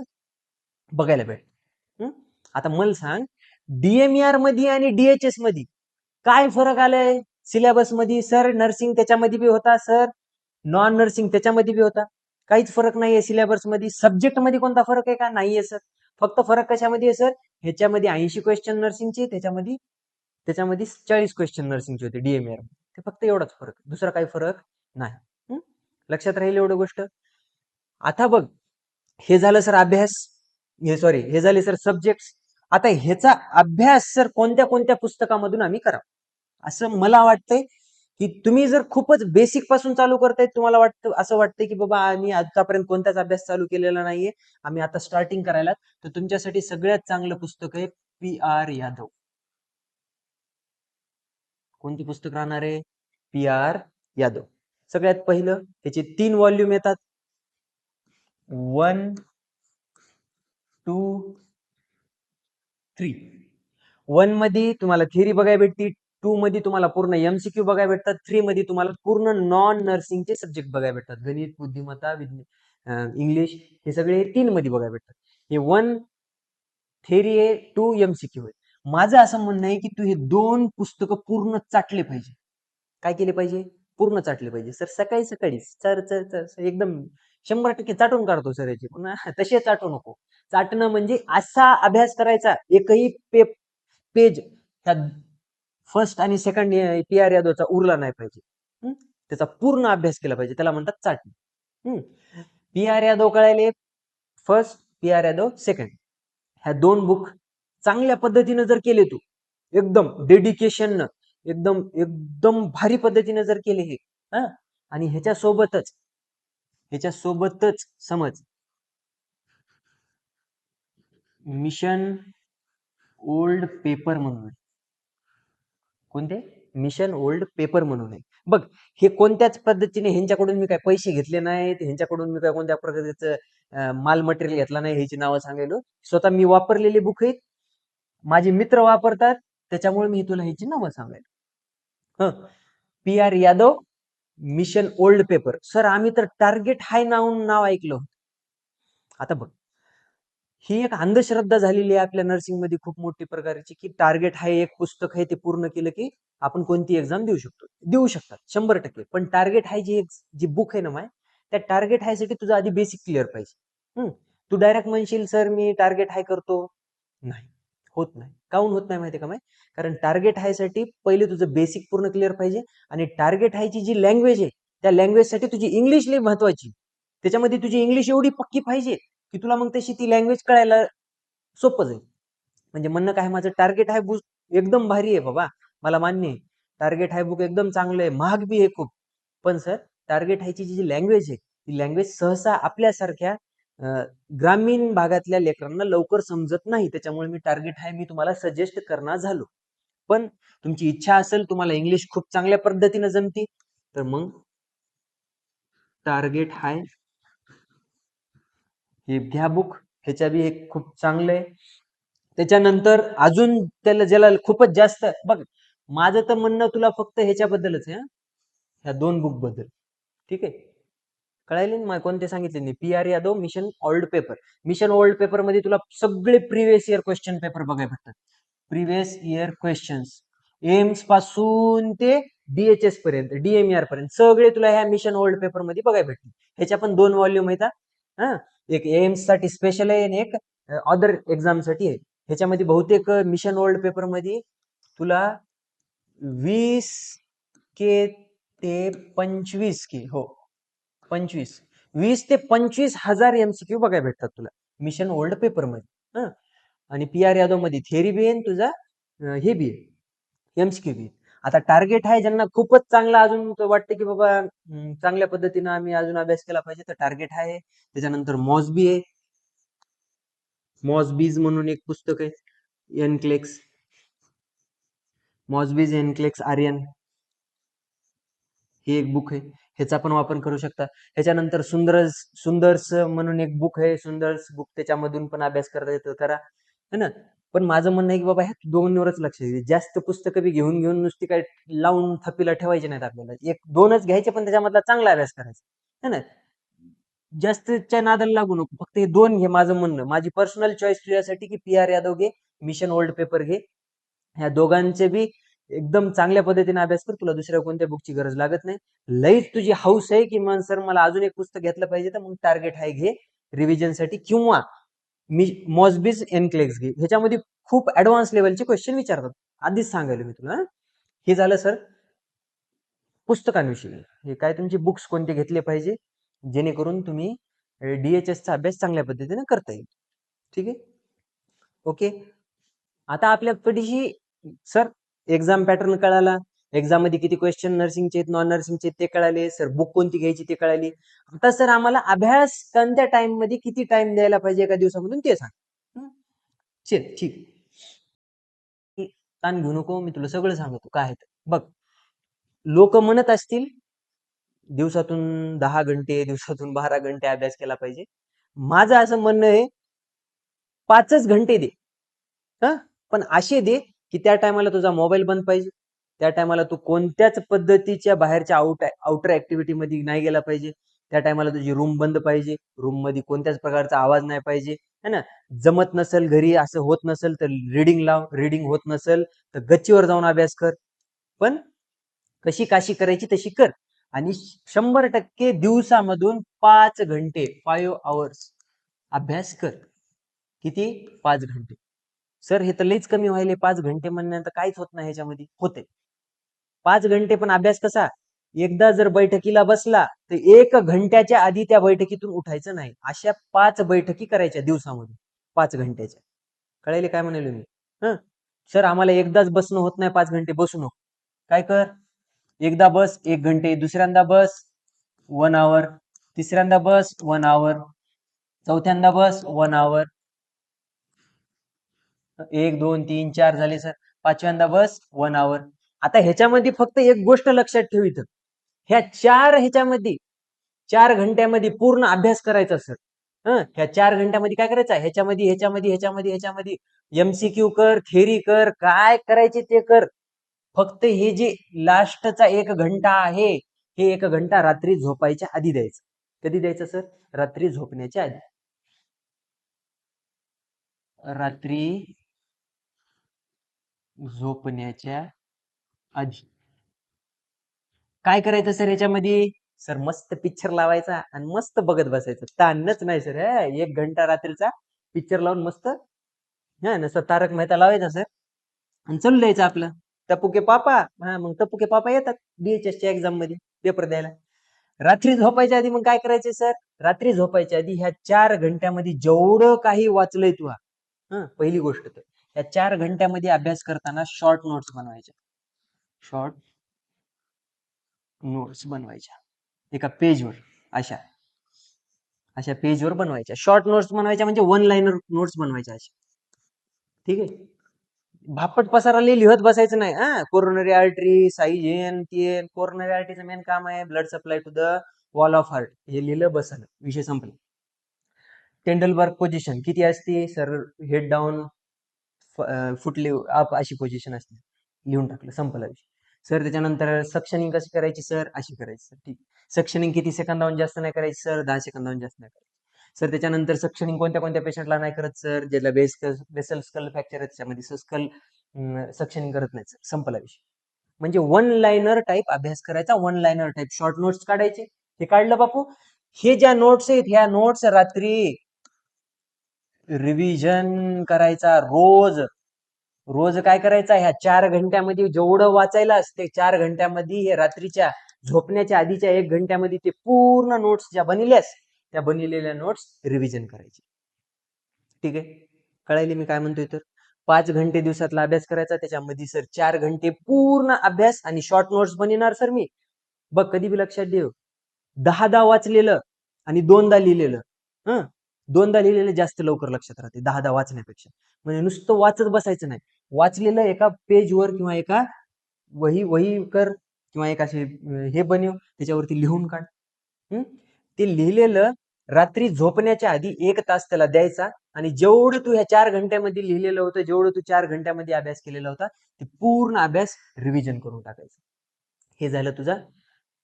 बघायला भेटेल. आता मला सांग, DMER मध्ये आणि DHS मध्ये काय फरक आलाय सिलेबस मध्ये? सर नर्सिंग त्याच्यामध्ये बी होता सर, नॉन नर्सिंग त्याच्यामध्ये बी होता. काहीच फरक नाहीये सिलेबस मध्ये. सब्जेक्ट मध्ये कोणता फरक आहे का? नाहीये सर. फक्त फरक कशामध्ये आहे सर? ह्याच्यामध्ये 80 क्वेश्चन नर्सिंगचे, त्याच्यामध्ये 40 क्वेश्चन नर्सिंगचे होते DMER. ते फक्त एवढाच फरक, दुसरा काही फरक नाही. लक्षात राहील एवढं गोष्ट. आता बघ, हे झालं सर अभ्यास, हे सॉरी हे झाले सर सब्जेक्ट. आता ह्याचा अभ्यास सर कोणत्या कोणत्या पुस्तकामधून आम्ही करा, असं मला वाटतंय. की तुम्ही जर खूपच बेसिक पासून चालू करताय, तुम्हाला वाटतं असं वाटतंय की बाबा आम्ही आतापर्यंत कोणताच अभ्यास चालू केलेला नाहीये, आम्ही आता स्टार्टिंग करायला, तर तुमच्यासाठी सगळ्यात चांगलं पुस्तक आहे PR यादव. कोणती पुस्तक राहणार आहे? PR यादव. सगळ्यात पहिलं त्याचे 3 व्हॉल्यूम येतात, 1, 2, 3. 1 मध्ये तुम्हाला थिअरी बघायला भेटते, 2 मध्ये तुम्हाला पूर्ण MCQ बघायला भेटतात, 3 मध्ये तुम्हाला पूर्ण नॉन नर्सिंगचे सब्जेक्ट बघायला भेटतात. गणित, बुद्धिमत्ता, इंग्लिश, हे सगळे 3 मध्ये बघायला भेटतात. हे 1 थिअरी आहे, 2 MCQ आहे. माझं असं म्हणणं आहे की तू हे 2 पुस्तकं पूर्ण चाटले पाहिजे. काय केले पाहिजे? पूर्ण चाटले पाहिजे सर. सकाळी सकाळी सर एकदम 100% चाटून काढतो सर याची, पण तसे चाटू नको. चाटणं म्हणजे असा अभ्यास करायचा, एकही पेज त्या फर्स्ट आणि सेकंड PR यादवचा उरला नाही पाहिजे. त्याचा पूर्ण अभ्यास केला पाहिजे, त्याला म्हणतात चाटणी. PR यादव कळायले फर्स्ट, PR यादव सेकंड, ह्या 2 बुक चांगल्या पद्धतीने जर केले तू, एकदम डेडिकेशन, एकदम एकदम भारी पद्धतीने जर केले हे, आणि ह्याच्यासोबतच समज मिशन ओल्ड पेपर म्हणून, कोणते? मिशन ओल्ड पेपर म्हणून आहे. बघ, हे कोणत्याच पद्धतीने ह्यांच्याकडून मी काय पैसे घेतले नाहीत, ह्यांच्याकडून मी काय कोणत्या प्रकारचं माल मटेरियल घेतला नाही, ह्याची नावं सांगायलो. स्वतः मी वापरलेले बुक आहेत, माझे मित्र वापरतात, त्याच्यामुळे मी तुला ह्याची नावं सांगायलो. P R Yadav, mission old paper. Sir आम्ही तर टार्गेट हाय नाव ऐकलं. आता बघ, ही एक अंधश्रद्धा झालेली आहे आपल्या नर्सिंग मध्ये खूप मोठी प्रकारची, की टार्गेट हाय एक पुस्तक आहे, ते पूर्ण केलं की आपण कोणती एक्झाम देऊ शकतो. देऊ शकतात 100%. पण टार्गेट हाय जी बुक आहे ना माय, त्या टार्गेट हाय साठी तुझं आधी बेसिक क्लिअर पाहिजे. तू डायरेक्ट म्हणशील सर मी टार्गेट हाय करतो, नाही होत नाही. काऊन होत नाही माहिती का माय? कारण टार्गेट हाय साठी पहिले तुझं बेसिक पूर्ण क्लिअर पाहिजे, आणि टार्गेट हायची जी लँग्वेज आहे त्या लँग्वेज साठी तुझी इंग्लिश लई महत्वाची. त्याच्यामध्ये तुझी इंग्लिश एवढी पक्की पाहिजे की तुला मग तशी ती लँग्वेज कळायला सोपं जाईल. म्हणजे म्हणणं काय माझं, टार्गेट हाय बुक एकदम भारी आहे बाबा, मला मान्य आहे. टार्गेट हाय बुक एकदम चांगलं आहे, महाग बी आहे खूप. पण सर टार्गेट हायची जी लँग्वेज आहे ती लँग्वेज सहसा आपल्यासारख्या ग्रामीण भागातल्या लेकरांना लवकर समजत नाही. त्याच्यामुळे मी टार्गेट हाय मी तुम्हाला सजेस्ट करणार झालो. पण तुमची इच्छा असेल, तुम्हाला इंग्लिश खूप चांगल्या पद्धतीने जमती, तर मग टार्गेट हाय हे घ्या बुक. ह्याच्या बी एक खूप चांगलं आहे. त्याच्यानंतर अजून त्याला ज्याला खूपच जास्त बघ, माझं तर म्हणणं तुला फक्त ह्याच्याबद्दलच आहे, ह्या 2 बुक बद्दल. ठीक आहे, कळायले ना कोणते सांगितले नाही. P R Yadav, mission old paper. Mission old paper मध्ये तुला सगळे प्रिव्हियस इयर क्वेश्चन पेपर बघायला भेटतात. प्रिव्हियस इयर क्वेश्चन्स एम्स पासून ते डीएचएस पर्यंत, डीएमआर पर्यंत सगळे तुला ह्या मिशन ओल्ड पेपर मध्ये बघायला भेटतील. ह्याच्या पण 2 व्हॉल्यूम आहेत. हा, एक एम्स साठी स्पेशल आहे आणि एक अदर एक्झाम साठी आहे. ह्याच्यामध्ये बहुतेक मिशन वर्ल्ड पेपर मध्ये तुला 20 के ते 25 के, हो 25, 20 ते 25 हजार एमसीक्यू बघायला भेटतात तुला मिशन वर्ल्ड पेपर मध्ये. आणि पी आर यादव मध्ये थेरी बी आहे, तुझा हे बी आहे, एमसीक्यू बी. आता टार्गेट आहे ज्यांना खूपच चांगला अजून वाटतं की बाबा चांगल्या पद्धतीने आम्ही अजून अभ्यास केला पाहिजे, तर टार्गेट आहे. त्याच्यानंतर मॉसबी आहे, मॉसबीज म्हणून एक पुस्तक आहे, एनक्लेक्स, मॉसबीज एनक्लेक्स आर्यन, हे एक बुक आहे, ह्याचा पण वापर करू शकता. ह्याच्यानंतर सुंदर्स म्हणून एक बुक आहे, सुंदर्स बुक, त्याच्यामधून पण अभ्यास करता येतो, करा है ना. पण माझं म्हणणं आहे की बाबा ह्या दोनवरच लक्ष द्यायचे, जास्त पुस्तकं बी घेऊन घेऊन नुसती काय लावून थपीला ठेवायचे नाहीत आपल्याला. 1-2च घ्यायचे, पण त्याच्यामधला चांगला अभ्यास करायचा है ना. जास्तच्या नादाला लागू नको, फक्त हे 2 घे. माझं म्हणणं, माझी पर्सनल चॉईस तुझ्यासाठी की पी आर यादव घे, मिशन ओल्ड पेपर घे. ह्या दोघांचे बी एकदम चांगल्या पद्धतीने अभ्यास कर, तुला दुसऱ्या कोणत्या बुकची गरज लागत नाही. लईच तुझी हौस आहे की मन सर मला अजून एक पुस्तक घेतलं पाहिजे, तर मग टार्गेट हाय घे रिव्हिजन साठी, किंवा मी मॉसबीज एनक्लेक्स घे. ह्याच्यामध्ये खूप ऍडव्हान्स लेवलचे क्वेश्चन विचारतात, आधीच सांगायला मी तुला. हे झालं सर पुस्तकांविषयी. हे काय तुमचे बुक्स कोणते घेतले पाहिजे जेणेकरून तुम्ही डीएचएसचा अभ्यास चांगल्या पद्धतीने करता येईल. ठीक आहे, ओके. आता आपल्या थोडीशी सर एक्झाम पॅटर्न कळाला, एक्झाम मध्ये किती क्वेश्चन नर्सिंगचे आहेत, नॉन नर्सिंगचे ते कळाले सर, बुक कोणती घ्यायची ते कळाली. आता सर आम्हाला अभ्यास कोणत्या टाइम मध्ये किती टाइम द्यायला पाहिजे एका दिवसामधून ते सांग. चल ठीक, ताण घेऊ नको, मी तुला सगळं सांगतो काय आहे. बघ, लोक म्हणत असतील दिवसातून 10 घंटे, दिवसातून 12 घंटे अभ्यास केला पाहिजे. माझं असं म्हणणं आहे 5च घंटे दे. हा, पण असे दे की त्या टायमाला तुझा मोबाईल बंद पाहिजे, त्या टायमाला तू कोणत्याच पद्धतीच्या बाहेरच्या आउटर ऍक्टिव्हिटी मध्ये नाही गेला पाहिजे, त्या टायमाला तुझी रूम बंद पाहिजे, रूम मध्ये कोणत्याच प्रकारचा आवाज नाही पाहिजे, है ना. जमत नसेल घरी, असं होत नसेल तर रीडिंग लाव, रीडिंग होत नसेल तर गच्चीवर जाऊन अभ्यास कर, पण कशी काशी करायची तशी कर. आणि 100% दिवसामधून 5 घंटे, 5 hours अभ्यास कर. किती? 5 घंटे. सर हे तर लईच कमी व्हायले, 5 घंटे म्हणण्यानंतर काहीच होत नाही, ह्याच्यामध्ये होते 5 घंटे. पण अभ्यास कसा, एकदा जर बैठकीला बसला तर 1 घंट्याच्या आधी त्या बैठकीतून उठायचं नाही. अशा 5 बैठकी करायच्या दिवसामध्ये 5 घंट्याच्या. कळायले काय म्हणाले मी? सर आम्हाला एकदाच बसणं होत नाही, 5 घंटे बसू नको. काय कर, एकदा बस 1 घंटे, दुसऱ्यांदा बस 1 hour, तिसऱ्यांदा बस 1 hour, चौथ्यांदा बस 1 hour, 1 2 3 4 झाले सर, 5व्यांदा बस 1 hour. आता ह्याच्यामध्ये फक्त एक गोष्ट लक्षात ठेव इथं, ह्या ह्याच्यामध्ये 4 घंट्यामध्ये पूर्ण अभ्यास करायचा सर. ह्या 4 घंट्यामध्ये काय करायचं, ह्याच्यामध्ये एमसीक्यू कर, थेरी कर, काय करायचे ते कर. फक्त हे जे लास्टचा 1 घंटा आहे, हे 1 घंटा रात्री झोपायच्या आधी द्यायचं. कधी द्यायचं सर? रात्री झोपण्याच्या आधी. रात्री झोपण्याच्या आधी काय करायचं सर याच्यामध्ये? सर मस्त पिक्चर लावायचा आणि मस्त बघत बसायचं. ताणच नाही सर. 1 घंटा रात्रीचा पिक्चर लावून मस्त नसतं तारक मेहता लावायचा सर आणि चालू द्यायचं आपलं. टप्पू के पापा. मग टप्पू के पापा येतात बीएचएसच्या एक्झाम मध्ये पेपर द्यायला. रात्री झोपायच्या आधी मग काय करायचे सर? रात्री झोपायच्या आधी ह्या 4 घंट्यामध्ये जेवढं काही वाचलंय तू, पहिली गोष्ट तर या 4 घंट्यामध्ये अभ्यास करताना शॉर्ट नोट्स बनवायच्या. शॉर्ट नोट्स बनवायच्या एका पेजवर, अशा अशा पेजवर बनवायच्या. शॉर्ट नोट्स बनवायच्या म्हणजे 1 लाइनर नोट्स बनवायच्या अशा. ठीक आहे. भापट पसारा लिहत बसायचं नाही. Coronary artery, size N T. Coronary आर्टरीचं मेन काम आहे blood supply to the wall of heart. हे लिहिलं बसायला, विषय संपला. टेंडलबर्ग पोझिशन किती असते सर? हेड डाऊन, फुटली अप अशी पोझिशन असते. लिहून टाकलं, संपला विषय. सर त्याच्यानंतर सक्शनिंग कशी करायची सर? अशी करायची सर. ठीक. सक्शनिंग किती सेकंदाहून जास्त नाही करायची सर? 10 सेकंदाहून जास्त नाही करायची सर. त्याच्यानंतर सक्शनिंग कोणत्या कोणत्या पेशंटला नाही करत सर? ज्याला बेसल स्कल फ्रॅक्चर आहे त्याच्यामध्ये स्कल सक्शनिंग करत नाही सर. संपला विषय. म्हणजे 1 लाइनर टाईप अभ्यास करायचा. 1 लाइनर टाईप शॉर्ट नोट्स काढायचे. हे काढलं बापू. हे ज्या नोट्स आहेत ह्या नोट्स रात्री रिव्हिजन करायचा रोज. रोज काय करायचा? ह्या 4 घंट्यामध्ये जेवढं वाचायला असते 4 घंट्यामध्ये हे रात्रीच्या झोपण्याच्या आधीच्या 1 घंट्यामध्ये ते पूर्ण नोट्स ज्या बनलेल्यास त्या बनलेल्या नोट्स रिव्हिजन करायची. ठीक आहे. कळायले मी काय म्हणतोय? तर 5 घंटे दिवसातला अभ्यास करायचा. त्याच्यामध्ये सर 4 घंटे पूर्ण अभ्यास आणि शॉर्ट नोट्स बनवणार सर मी. बघ कधी बी लक्षात ठेव, 10 वाचलेलं आणि 2दा लिहिलेलं, दोनदा लिहिलेलं जास्त लवकर लक्षात राहते 10 वाचण्यापेक्षा. म्हणजे नुसतं वाचत बसायचं नाही. वाचलेलं एका पेजवर किंवा एका वही कर किंवा एक असे हे बनव, त्याच्यावरती लिहून काढ. ते लिहिलेलं रात्री झोपण्याच्या आधी 1 तास त्याला द्यायचा आणि जेवढं तू ह्या 4 घंट्यामध्ये लिहिलेलं होतं, जेवढं तू 4 घंट्यामध्ये अभ्यास केलेला होता, ते पूर्ण अभ्यास रिव्हिजन करून टाकायचं. हे झालं तुझा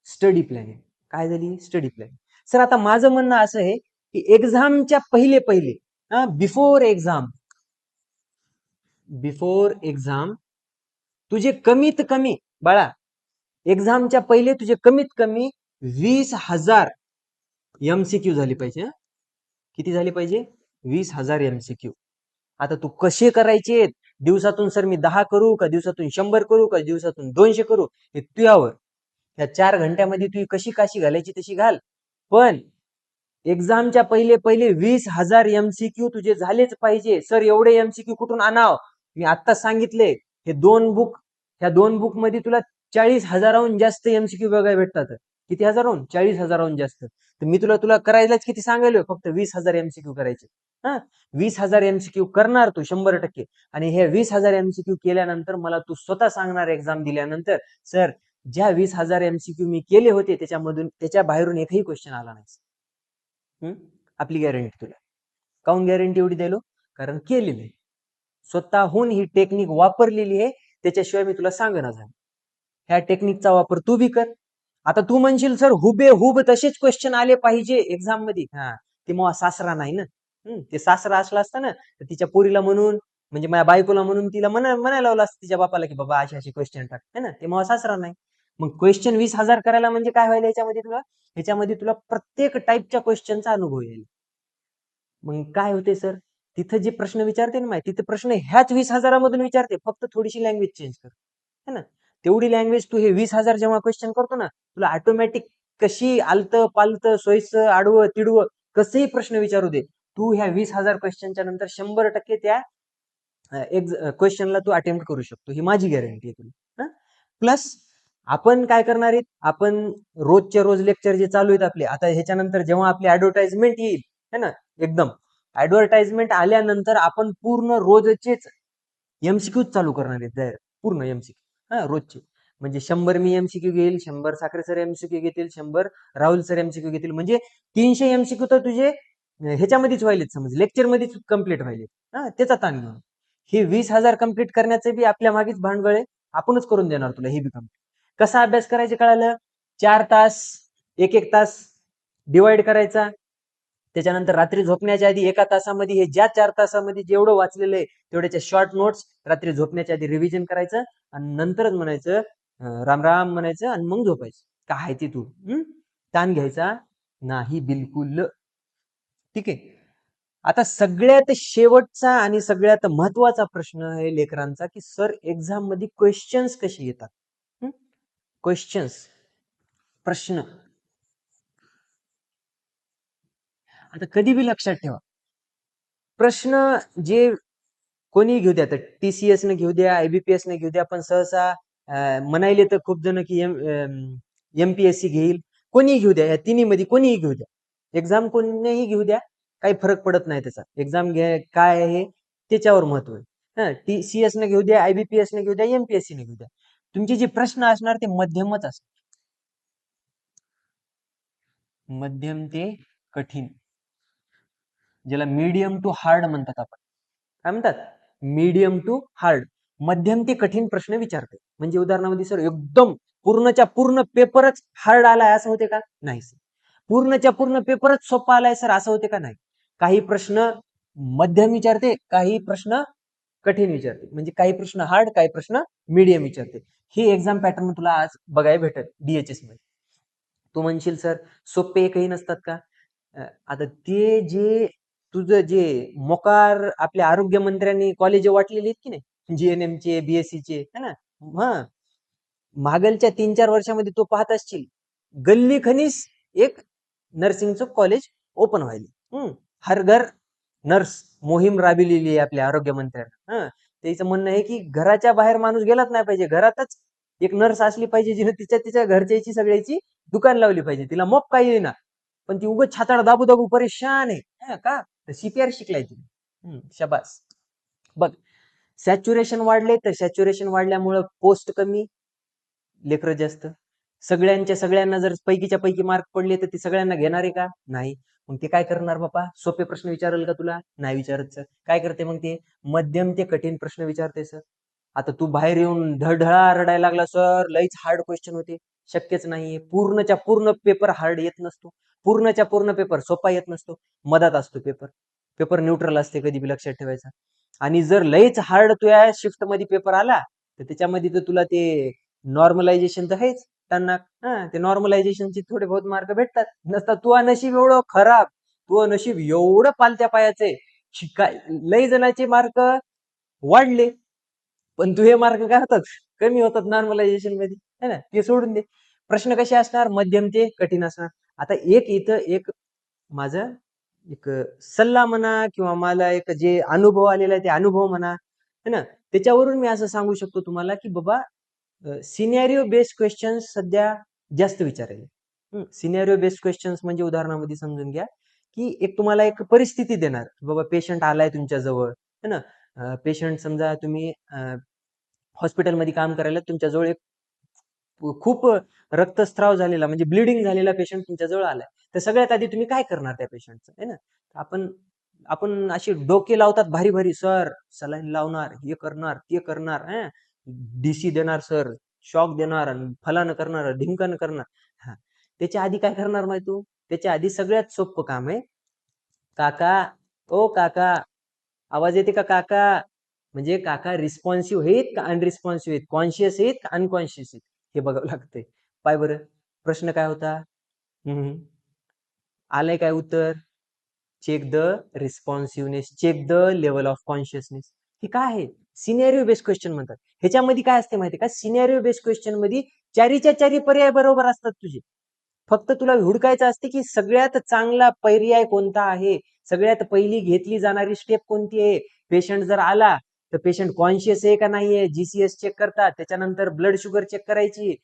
स्टडी प्लॅनिंग. काय झाली? Study planning. सर आता माझं म्हणणं असं आहे की एक्झामच्या पहिले बिफोर एक्झाम तुझे कमीत कमी बाळा, एक्झामच्या पहिले तुझे कमीत कमी 20,000 एमसीक्यू झाली पाहिजे. किती झाली पाहिजे? 20,000 एमसीक्यू. आता तू कसे करायचे? दिवसातून सर मी 10 करू का, दिवसातून 100 करू का, दिवसातून 200 करू, हे तुझ्यावर. या 4 घंट्यामध्ये तू कशी काशी घालायची तशी घाल. पण एक्झामच्या पहिले 20,000 एमसीक्यू तुझे झालेच पाहिजे. सर एवढे एमसीक्यू कुठून आणाव? मी आता सांगितले हे 2 बुक, ह्या 2 बुक मध्ये तुला 40,000हून जास्त एमसीक्यू बघायला भेटतात. किती हजारहून? 40,000हून जास्त. तर मी तुला करायलाच किती सांगायलो? फक्त 20,000 एमसीक्यू करायचे. 20,000 एमसीक्यू करणार तू 100%. आणि हे 20,000 एमसीक्यू केल्यानंतर मला तू स्वतः सांगणार एक्झाम दिल्यानंतर, सर ज्या 20,000 एमसीक्यू मी केले होते त्याच्यामधून त्याच्या बाहेरून एकही क्वेश्चन आला नाही. आपली गॅरंटी तुला. काऊन गॅरंटी एवढी द्यायलो? कारण केलेली आहे, स्वतःहून ही टेक्निक वापरलेली आहे. त्याच्याशिवाय मी तुला सांगणार आहे. ह्या टेक्निकचा वापर तू बी कर. आता तू म्हणशील सर हुबेहूब तसेच क्वेश्चन आले पाहिजे एक्झाम मध्ये. ते मग सासरा नाही ना. ते सासरा असला असता ना तर तिच्या पोरीला म्हणून, म्हणजे माझ्या बायकोला म्हणून तिला म्हणायला लावलं असतं तिच्या बापाला की बाबा असे क्वेश्चन टाक, है ना. ते मग सासरा नाही. मग क्वेश्चन 20,000 करायला म्हणजे काय व्हायला याच्यामध्ये तुला प्रत्येक टाईपच्या क्वेश्चनचा अनुभव येईल. मग काय होते सर, तिथं जे प्रश्न विचारते ना माहिती, तिथे प्रश्न ह्याच 20,000मधून विचारते, फक्त थोडीशी लँग्वेज चेंज कर, है ना. तेवढी लँग्वेज तू हे 20,000 जेव्हा क्वेश्चन करतो ना, तुला ऑटोमॅटिक कशी आलतं पालतं सोयीचं आडवं तिडवं कसंही प्रश्न विचारू दे, तू ह्या 20,000 क्वेश्चनच्या नंतर 100% त्या क्वेश्चनला तू अटेम्प्ट करू शकतो. ही माझी गॅरंटी आहे तुला. प्लस आपण काय करणार आहेत, आपण रोजचे रोज लेक्चर जे चालू आहेत आपले, आता ह्याच्यानंतर जेव्हा आपली ऍडव्हर्टाइजमेंट येईल, है ना, एकदम ऍडव्हर्टाइजमेंट आल्यानंतर आपण पूर्ण रोजचेच एमसीक्यू चालू करणार आहेत, पूर्ण एमसीक्यू रोजचे. म्हणजे 100 मी एमसीक्यू घेईल, 100 साखरे सर एमसीक्यू घेतील, 100 राहुल सर एमसीक्यू घेतील, म्हणजे 300 एमसीक्यू तर तुझे ह्याच्यामध्येच व्हायलेत, समज लेक्चर मध्येच कम्प्लीट व्हायले. त्याचा ताण घेऊन हे 20,000 कम्प्लीट करण्याचं बी आपल्या मागेच भांडवल आहे. आपणच करून देणार तुला हे बी कम्प्लीट. कसा अभ्यास करायचे कळालं? 4 तास, एक एक तास डिवाइड करायचा. त्याच्यानंतर रात्री झोपण्याच्या आधी 1 तासामध्ये हे ज्या 4 तासामध्ये जेवढं वाचलेलं आहे तेवढ्याच्या शॉर्ट नोट्स रात्री झोपण्याच्या आधी रिव्हिजन करायचं आणि नंतरच म्हणायचं राम राम म्हणायचं आणि मग झोपायचं. काय ते तू ताण घ्यायचा नाही बिलकुल. ठीक आहे. आता सगळ्यात शेवटचा आणि सगळ्यात महत्वाचा प्रश्न आहे लेकरांचा, की सर एक्झाम मध्ये क्वेश्चन्स कसे येतात? क्वेश्चन्स, प्रश्न. आता कधी बी लक्षात ठेवा, प्रश्न जे कोणी घेऊ द्या, तर टीसीएस ने घेऊ द्या, आयबीपीएस ने घेऊ द्या, पण सहसा म्हणायले तर खूप जण की एमपीएससी घेईल, कोणीही घेऊ द्या, या तिन्ही मध्ये कोणीही घेऊ द्या, एक्झाम कोणीही घेऊ द्या, काही फरक पडत नाही त्याचा. एक्झाम काय आहे त्याच्यावर महत्व आहे. टीसीएस ने घेऊ द्या, आयबीपीएस ने घेऊ द्या, एमपीएससी ने घेऊ द्या, तुमचे जे प्रश्न असणार ते मध्यमच असणार. मध्यम ते कठीण, ज्याला मीडियम टू हार्ड म्हणतात आपण. काय म्हणतात? Medium to hard. मध्यम ते कठीण प्रश्न विचारते. म्हणजे उदाहरणामध्ये सर एकदम पूर्णच्या पूर्ण पेपरच हार्ड आलाय असं होते का? नाही सर. पूर्णच्या पूर्ण पेपरच सोपा आलाय सर असं होते का? नाही. काही प्रश्न मध्यम विचारते, काही प्रश्न कठीण विचारते. म्हणजे काही प्रश्न हार्ड, काही प्रश्न मीडियम विचारते. हे एक्झाम पॅटर्न तुला आज बघायला भेटेल डीएचएस मध्ये. तू म्हणशील सर सोपे एकही नसतात का? आता ते जे तुझं जे मोकार आपल्या आरोग्य मंत्र्यांनी कॉलेज वाटलेली आहेत की नाही, जीएनएम चे, बीएससी चे, है ना, मागलच्या 3-4 वर्षामध्ये तो पाहत असशील, गल्ली खनीस एक नर्सिंगचं कॉलेज ओपन व्हायले. हर घर नर्स मोहीम राबविलेली आहे आपल्या आरोग्य मंत्र्यांना. त्याचं म्हणणं आहे की घराच्या बाहेर माणूस गेलाच नाही पाहिजे, घरातच एक नर्स असली पाहिजे जिने तिच्या घरच्याची सगळ्याची दुकान लावली पाहिजे. तिला मोप काही येईना, पण ती उगच छाताड दाबू दाबू परेशान आहे. का? सीपीआर शिकलाय ती. शबास. बघ, सॅच्युरेशन वाढले तर सॅच्युरेशन वाढल्यामुळं पोस्ट कमी, लेकर जास्त. सगळ्यांना जर पैकीच्या पैकी मार्क पडले तर ते सगळ्यांना घेणार आहे का? नाही. मग ते काय करणार बापा? सोपे प्रश्न विचारेल का तुला? नाही विचारत सर. काय करते मग ते? मध्यम ते कठीण प्रश्न विचारते सर. आता तू बाहेर येऊन धडधडा रडायला लागला सर लईच हार्ड क्वेश्चन होते, शक्यच नाहीये. पूर्णच्या पूर्ण पेपर हार्ड येत नसतो, पूर्णच्या पूर्ण पेपर सोपा येत नसतो, मधात असतो पेपर. पेपर न्यूट्रल असते, कधी बी लक्षात ठेवायचा. आणि जर लईच हार्ड तुया शिफ्ट मध्ये पेपर आला तर त्याच्यामध्ये तर तुला ते नॉर्मलायझेशन तर आहेच त्यांना. ते नॉर्मलायझेशनचे थोडे बहुत मार्क भेटतात. नसता तू नशीब एवढं खराब, तू नशीब एवढं पालत्या पायाचे, शिकाय लई जणांचे मार्क वाढले पण तुझे मार्क काय होतात? कमी होतात नॉर्मलायझेशन मध्ये, है ना. ते सोडून दे. प्रश्न कसे असणार? मध्यम ते कठीण असणार. आता इथं एक माझा एक सल्ला म्हणा किंवा मला एक जे अनुभव आलेला आहे ते अनुभव म्हणा, है ना, त्याच्यावरून मी असं सांगू शकतो तुम्हाला की बाबा सिनेरिओ बेस्ड क्वेश्चन सध्या जास्त विचारायचे. सिनेरिओ बेस्ड क्वेश्चन्स म्हणजे उदाहरणामध्ये समजून घ्या की एक तुम्हाला एक परिस्थिती देणार, बाबा पेशंट आलाय तुमच्या जवळ, है ना. पेशंट समजा तुम्ही हॉस्पिटलमध्ये काम करायला, तुमच्याजवळ एक खूप रक्तस्राव झालेला म्हणजे ब्लिडिंग झालेला पेशंट तुमच्याजवळ आलाय. तर सगळ्यात आधी तुम्ही काय करणार त्या पेशंटचं, है ना. आपण आपण अशी डोके लावतात भारी भारी, सर सलाईन लावणार, हे करणार, ते करणार, डीसी देणार सर, शॉक देणार, फलानं करणार, ढिमकानं करणार. त्याच्या आधी काय करणार माहिती तू? त्याच्या आधी सगळ्यात सोपं काम आहे, काका, ओ काका, आवाज येते का काका? म्हणजे काका रिस्पॉन्सिव्ह आहेत का अनरिस्पॉन्सिव्ह आहेत, कॉन्शियस आहेत का अनकॉन्शियस आहेत, हे बघावं लागतंय. पाय बरं, प्रश्न काय होता? आलंय काय उत्तर? Check the responsiveness, check the level of consciousness. हे काय आहे? सिनेरिओ बेस्ड क्वेश्चन म्हणतात. ह्याच्यामध्ये काय असते माहिती का? सिनेरिओ बेस्ड क्वेश्चन मध्ये चारीच्या चारी पर्याय बरोबर असतात तुझे. फक्त तुला हुडकायचं असते की सगळ्यात चांगला पर्याय कोणता आहे, सगळ्यात पहिली घेतली जाणारी स्टेप कोणती आहे. पेशंट जर आला तर पेशंट कॉन्शियस आहे का नाहीये, जीसीएस चेक करतात. त्याच्यानंतर ब्लड शुगर चेक करायची.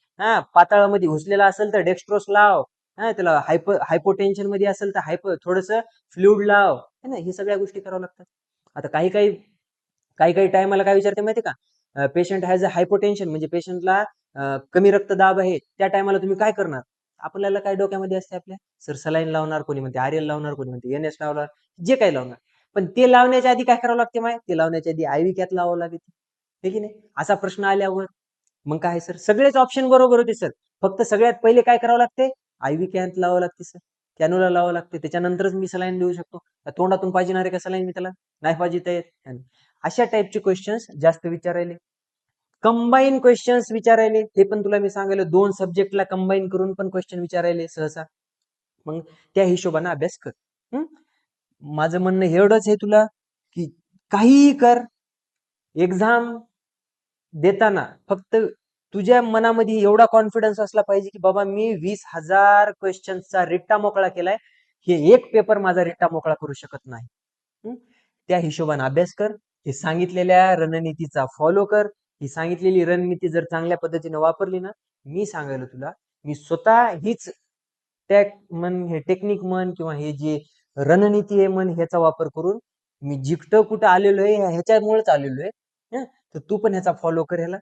पाताळामध्ये घुसलेला असेल तर डेक्स्ट्रोस लाव. त्याला हायपोटेन्शन मध्ये असेल तर थोडस फ्लुइड लाव, है ना. हे सगळ्या गोष्टी कराव्या लागतात. आता काही काही टायमाला काय विचारते माहिती का? पेशंट हॅज अ हायपोटेन्शन, म्हणजे पेशंटला कमी रक्तदाब आहे त्या टायमाला तुम्ही काय करणार? आपल्याला काय डोक्यामध्ये असते आपल्या, सर सलाईन लावणार, कोणी म्हणते आरएल लावणार, कोणी म्हणते एनएस लावणार, जे काही लावणार. पण ते लावण्याच्या आधी काय करावं लागते माहिती? ते लावण्याच्या आधी आयव्ही कॅथ लावावं लागते, हे की नाही? असा प्रश्न आल्यावर मग काय सर, सगळेच ऑप्शन बरोबर होते सर. फक्त सगळ्यात पहिले काय करावं लागते? आयव्ही कॅथ लावावं लागते सर, कॅनोला लावावं लागते, त्याच्यानंतरच मी सलाईन देऊ शकतो. तोंडातून पाहिजे आहे का सलाईन मी त्याला? नाही पाहिजे येत. अशा टाईपचे क्वेश्चन्स जास्त विचारायले. कंबाईन क्वेश्चन्स विचारायले, ते पण तुला मी सांगायला 2 सब्जेक्टला कंबाईन करून पण क्वेश्चन विचारायले सहसा. मग त्या हिशोबाने अभ्यास कर. माझं म्हणणं एवढंच आहे तुला, की काहीही कर, एक्झाम देताना फक्त तुझ्या मनामध्ये एवढा कॉन्फिडन्स असला पाहिजे की बाबा मी 20,000 क्वेश्चन्सचा रिट्टा मोकळा केलाय, हे एक पेपर माझा रिट्टा मोकळा करू शकत नाही. त्या हिशोबाने अभ्यास कर, हे सांगितलेल्या रणनीतीचा फॉलो कर. ही सांगितलेली रणनीती जर चांगल्या पद्धतीने वापरली ना, मी सांगायला तुला, मी स्वतः हीच म्हण, हे टेक्निक म्हण किंवा हे जे रणनीती आहे म्हण, ह्याचा वापर करून मी जिकटं कुठं आलेलो आहे ह्याच्यामुळेच आलेलो आहे. तर तू पण ह्याचा फॉलो कर, ह्याला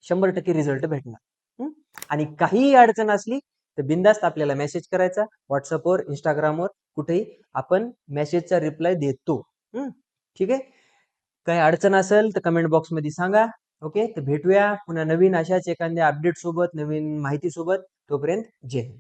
100% रिझल्ट भेटणार. आणि काही अडचण असली तर बिंदास्त आपल्याला मेसेज करायचा, व्हॉट्सअपवर, इंस्टाग्रामवर, कुठेही आपण मेसेजचा रिप्लाय देतो. ठीक आहे. काही अडचण असेल तर कमेंट बॉक्स मध्ये सांगा. ओके, तर भेटूया पुन्हा नवीन अशाच एखाद्या अपडेट सोबत, नवीन माहिती सोबत. तोपर्यंत जय हिंद.